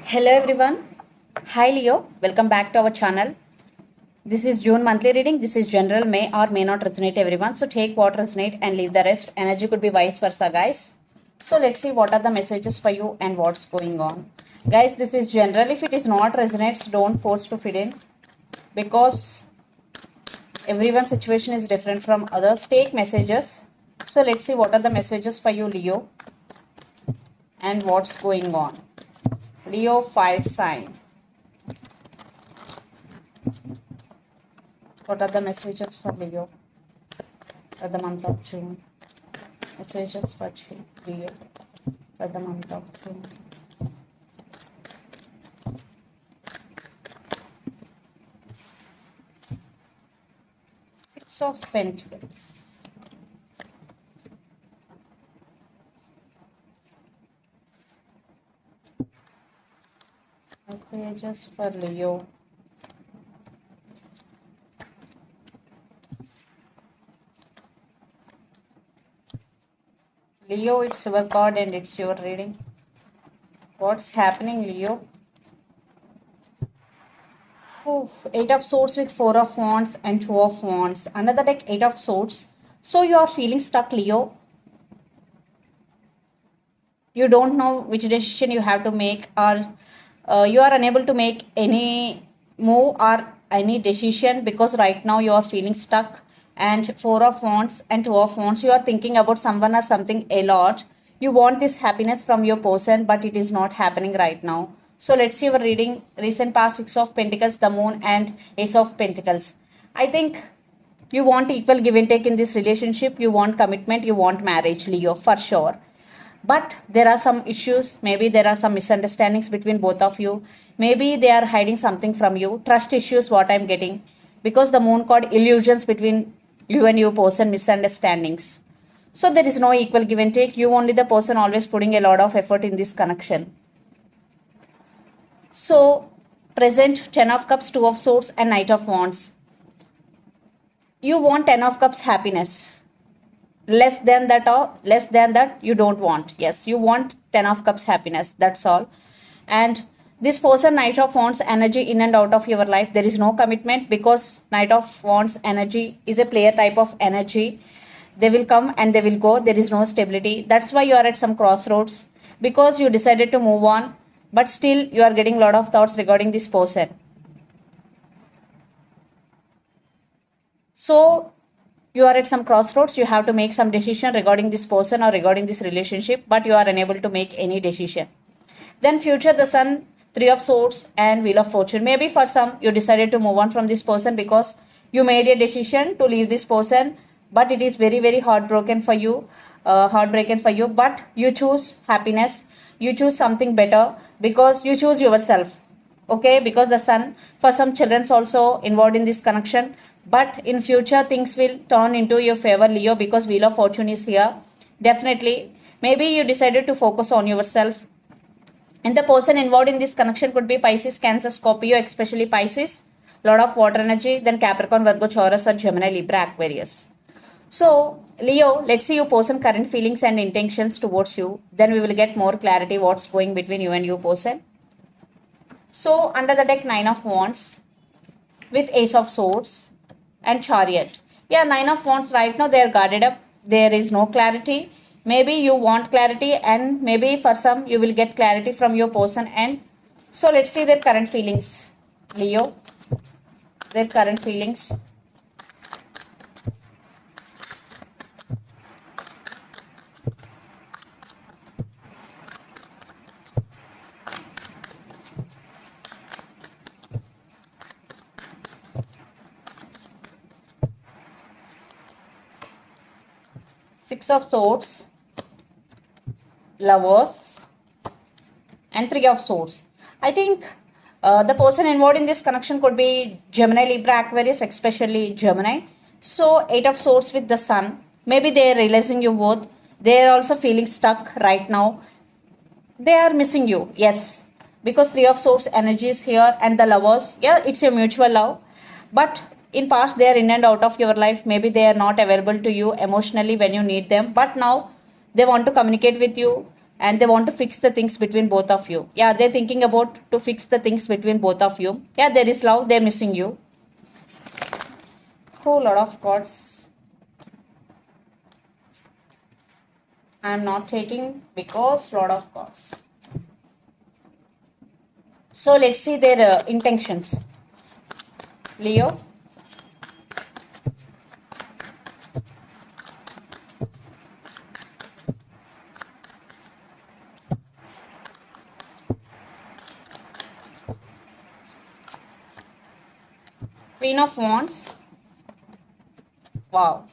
Hello everyone. Hi Leo. Welcome back to our channel. This is June monthly reading. This is general, may or may not resonate everyone. So take what resonate and leave the rest. Energy could be vice versa, guys. So let's see what are the messages for you and what's going on. Guys, this is general. If it is not resonates, don't force to fit in because everyone's situation is different from others. Take messages. So let's see what are the messages for you, Leo, and what's going on. Leo, fire sign. What are the messages for Leo for the month of June? Messages for Leo for the month of June. Six of Pentacles. Messages for Leo. Leo, it's your card and it's your reading. What's happening, Leo? Eight of Swords with Four of Wands and Two of Wands. Another deck, Eight of Swords. So you are feeling stuck, Leo. You don't know which decision you have to make, or you are unable to make any move or any decision because right now you are feeling stuck. And Four of Wands and Two of Wands, you are thinking about someone or something a lot. You want this happiness from your person, but it is not happening right now. So let's see your reading. Recent past, Six of Pentacles, the Moon, and Ace of Pentacles. I think you want equal give and take in this relationship. You want commitment. You want marriage, Leo, for sure. But there are some issues. Maybe there are some misunderstandings between both of you. Maybe they are hiding something from you. Trust issues, what I'm getting. Because the Moon card, illusions between you and your person, misunderstandings. So there is no equal give and take. You only the person always putting a lot of effort in this connection. So present, Ten of Cups, Two of Swords, and Knight of Wands. You want Ten of Cups happiness. Less than that you don't want. Yes, you want Ten of Cups happiness. That's all. And this person, Knight of Wands energy in and out of your life, there is no commitment because Knight of Wands energy is a player type of energy. They will come and they will go. There is no stability. That's why you are at some crossroads because you decided to move on, but still you are getting a lot of thoughts regarding this person. So you are at some crossroads. You have to make some decision regarding this person or regarding this relationship, but you are unable to make any decision. Then future, the Sun, Three of Swords, and Wheel of Fortune. Maybe for some you decided to move on from this person because you made a decision to leave this person, but it is very, very heartbroken for you. But you choose happiness. You choose something better because you choose yourself. Okay, because the Sun, for some children's also involved in this connection. But in future things will turn into your favor, Leo, because Wheel of Fortune is here. Definitely. Maybe you decided to focus on yourself. And the person involved in this connection could be Pisces, Cancer, Scorpio, especially Pisces. Lot of water energy. Then Capricorn, Virgo, Taurus, or Gemini, Libra, Aquarius. So Leo, let's see your person current feelings and intentions towards you. Then we will get more clarity what's going between you and your person. So under the deck, Nine of Wands with Ace of Swords and Chariot. Yeah, Nine of Wands right now they are guarded up. There is no clarity. Maybe you want clarity and maybe for some you will get clarity from your person. And so let's see their current feelings, Leo. Their current feelings. Six of Swords, Lovers, and Three of Swords. I think the person involved in this connection could be Gemini, Libra, Aquarius, especially Gemini. So Eight of Swords with the Sun. Maybe they are realizing you both. They are also feeling stuck right now. They are missing you. Yes, because Three of Swords energy is here, and the Lovers. Yeah, it's a mutual love, but in past they are in and out of your life. Maybe they are not available to you emotionally when you need them, but now they want to communicate with you. and they want to fix the things between both of you. Yeah, they're thinking about to fix the things between both of you. Yeah, there is love, they're missing you. Oh, lot of cards. I'm not taking because lot of cards. So let's see their intentions. Leo. Queen of Wands. Wow.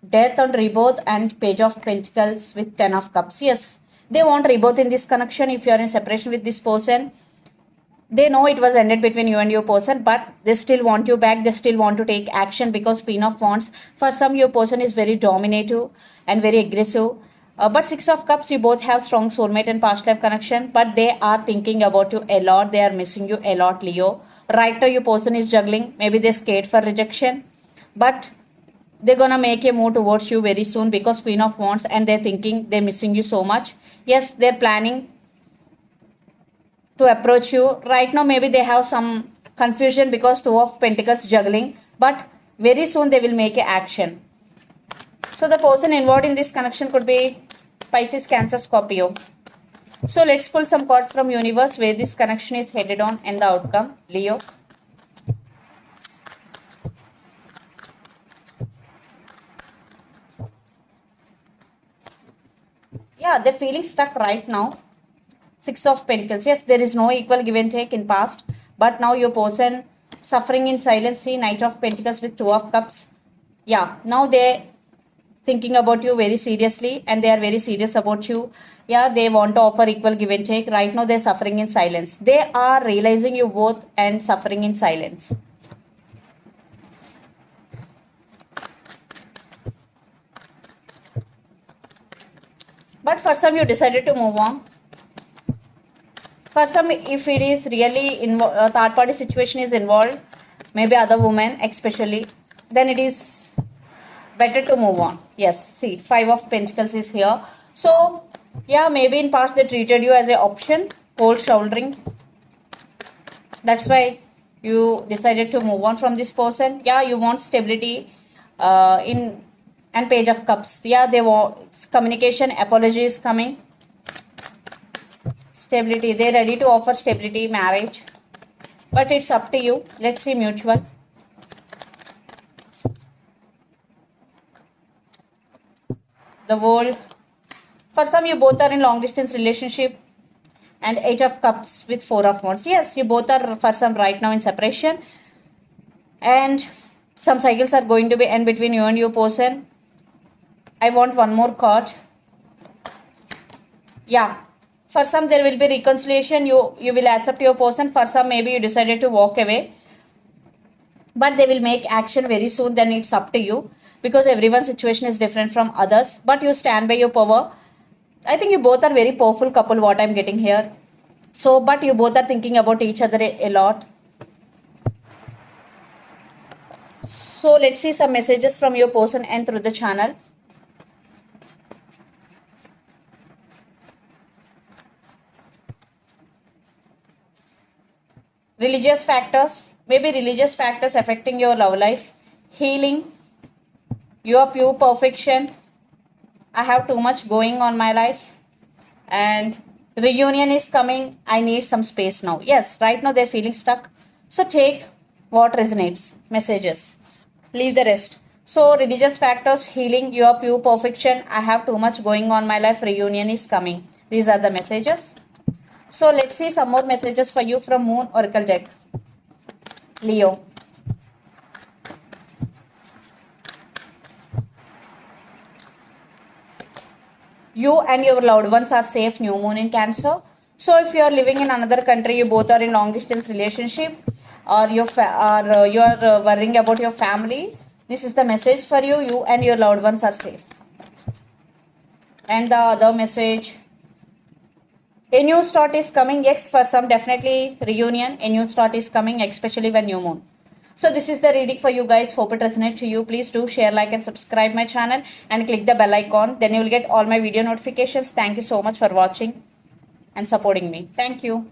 Death and rebirth and Page of Pentacles with 10 of Cups. Yes, they want rebirth in this connection. If you are in separation with this person, they know it was ended between you and your person, but they still want you back. They still want to take action because Queen of Wands, for some, your person is very dominative and very aggressive. But Six of Cups, you both have strong soulmate and past life connection, but they are thinking about you a lot. They are missing you a lot, Leo. Right now, your person is juggling. Maybe they're scared for rejection, but they're gonna make a move towards you very soon because Queen of Wands, and they're thinking they're missing you so much. Yes, they're planning to approach you. Right now, maybe they have some confusion because Two of Pentacles juggling, but very soon they will make a action. So the person involved in this connection could be Pisces, Cancer, Scorpio. So let's pull some cards from universe where this connection is headed on and the outcome. Leo. Yeah, they're feeling stuck right now. Six of Pentacles. Yes, there is no equal give and take in past, but now your person suffering in silence. See, Knight of Pentacles with Two of Cups. Yeah, now they thinking about you very seriously and they are very serious about you. Yeah, they want to offer equal give and take. Right now they're suffering in silence. They are realizing you both and suffering in silence. But for some, you decided to move on. For some, if it is really third party situation is involved, maybe other women especially, then it is better to move on. Yes, see, Five of Pentacles is here. So yeah, maybe in past they treated you as an option, cold shouldering. That's why you decided to move on from this person. Yeah, you want stability in and Page of Cups. Yeah, they want communication, apology is coming. Stability, they're ready to offer stability, marriage, but it's up to you. Let's see mutual. The World. For some, you both are in long distance relationship and Eight of Cups with Four of Wands. Yes, you both are for some right now in separation and some cycles are going to be end between you and your person. I want one more card. Yeah, for some there will be reconciliation. You will accept your person. For some, maybe you decided to walk away, but they will make action very soon. Then it's up to you because everyone's situation is different from others, but you stand by your power. I think you both are very powerful couple, what I'm getting here. So, but you both are thinking about each other a lot. So let's see some messages from your person and through the channel. Religious factors, maybe religious factors affecting your love life. Healing, your pure perfection. I have too much going on my life. And reunion is coming. I need some space now. Yes, right now they're feeling stuck. So take what resonates. Messages. Leave the rest. So religious factors, healing, your pure perfection. I have too much going on my life. Reunion is coming. These are the messages. So let's see some more messages for you from Moon Oracle deck. Leo. You and your loved ones are safe. New Moon in Cancer. So if you are living in another country, you both are in long distance relationship, or you are worrying about your family, this is the message for you. You and your loved ones are safe. And the other message, a new start is coming. Yes, for some definitely reunion. A new start is coming, especially when new moon. So this is the reading for you guys. Hope it resonates to you. Please do share, like and subscribe my channel and click the bell icon. Then you will get all my video notifications. Thank you so much for watching and supporting me. Thank you.